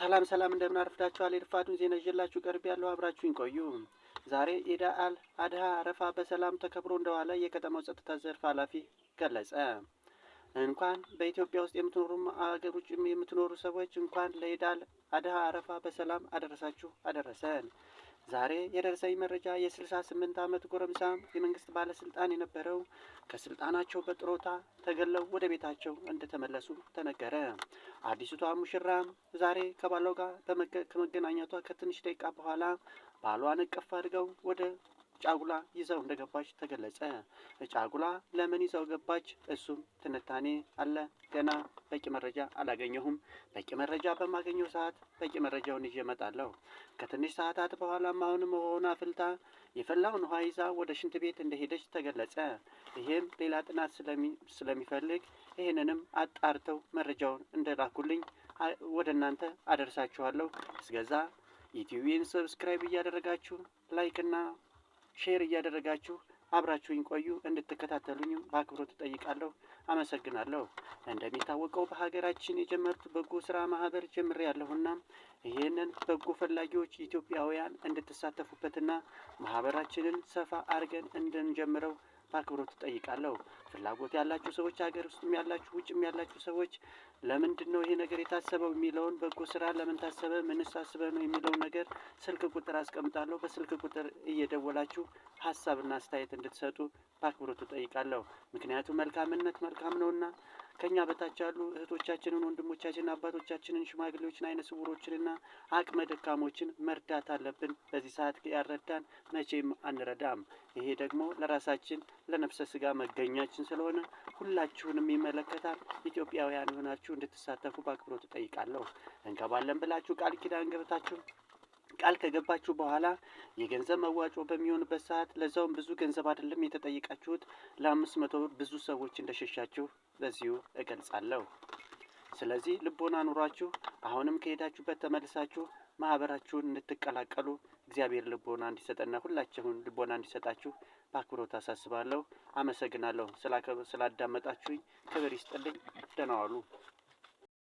ሰላም እንደምን አረፍዳችኋል። የርፋዱን ዜና ይዤላችሁ ቀርብ ያለው አብራችሁኝ ቆዩ። ዛሬ ኢድ አል አድሃ አረፋ በሰላም ተከብሮ እንደዋለ የከተማው ጸጥታ ዘርፍ ኃላፊ ገለጸ። እንኳን በኢትዮጵያ ውስጥ የምትኖሩ አገር ውጭም የምትኖሩ ሰዎች እንኳን ለኢድ አል አድሃ አረፋ በሰላም አደረሳችሁ አደረሰን። ዛሬ የደረሰኝ መረጃ የ68 ዓመት ጎረምሳ የመንግስት ባለስልጣን የነበረው ከስልጣናቸው በጥሮታ ተገለው ወደ ቤታቸው እንደተመለሱ ተነገረ። አዲስቷ ሙሽራ ዛሬ ከባሏ ጋር ከመገናኘቷ ከትንሽ ደቂቃ በኋላ ባሏን እቅፍ አድርገው ወደ ጫጉላ ይዘው እንደገባች ተገለጸ። ጫጉላ ለምን ይዘው ገባች? እሱም ትንታኔ አለ። ገና በቂ መረጃ አላገኘሁም። በቂ መረጃ በማገኘው ሰዓት በቂ መረጃውን ይዤ እመጣለሁ። ከትንሽ ሰዓታት በኋላም አሁንም ውሃውን አፍልታ የፈላውን ውሃ ይዛ ወደ ሽንት ቤት እንደሄደች ተገለጸ። ይሄም ሌላ ጥናት ስለሚፈልግ ይህንንም አጣርተው መረጃውን እንደላኩልኝ ወደ እናንተ አደርሳችኋለሁ። እስከዛ ዩቲዩብን ሰብስክራይብ እያደረጋችሁ ላይክና ሼር እያደረጋችሁ አብራችሁኝ ቆዩ። እንድትከታተሉኝ በአክብሮት እጠይቃለሁ። አመሰግናለሁ። እንደሚታወቀው በሀገራችን የጀመሩት በጎ ስራ ማህበር ጀምሬያለሁና ይህንን በጎ ፈላጊዎች ኢትዮጵያውያን እንድትሳተፉበትና ማህበራችንን ሰፋ አድርገን እንድንጀምረው በአክብሮት እጠይቃለሁ። ፍላጎት ያላችሁ ሰዎች ሀገር ውስጥም ያላችሁ ውጭም ያላችሁ ሰዎች ለምንድን ነው ይሄ ነገር የታሰበው የሚለውን በጎ ስራ ለምን ታሰበ ምንስ አስበ ነው የሚለውን ነገር ስልክ ቁጥር አስቀምጣለሁ። በስልክ ቁጥር እየደወላችሁ ሀሳብና አስተያየት እንድትሰጡ በአክብሮት እጠይቃለሁ። ምክንያቱም መልካምነት መልካም ነውና ከኛ በታች ያሉ እህቶቻችንን ወንድሞቻችንን አባቶቻችንን ሽማግሌዎችን አይነ ስውሮችንና አቅመ ደካሞችን መርዳት አለብን። በዚህ ሰዓት ያልረዳን መቼም አንረዳም። ይሄ ደግሞ ለራሳችን ለነፍሰ ስጋ መገኛችን ስለሆነ ሁላችሁንም ይመለከታል። ኢትዮጵያውያን የሆናችሁ እንድትሳተፉ በአክብሮት እጠይቃለሁ። እንገባለን ብላችሁ ቃል ኪዳን ገብታችሁ ቃል ከገባችሁ በኋላ የገንዘብ መዋጮ በሚሆንበት ሰዓት ለዛውም ብዙ ገንዘብ አይደለም የተጠየቃችሁት ለ500 ብር ብዙ ሰዎች እንደሸሻችሁ በዚሁ እገልጻለሁ። ስለዚህ ልቦና ኑሯችሁ አሁንም ከሄዳችሁበት ተመልሳችሁ ማህበራችሁን እንድትቀላቀሉ እግዚአብሔር ልቦና እንዲሰጠና ሁላችሁን ልቦና እንዲሰጣችሁ በአክብሮት አሳስባለሁ። አመሰግናለሁ። ስላዳመጣችሁኝ ክብር ይስጥልኝ። ደህና ዋሉ።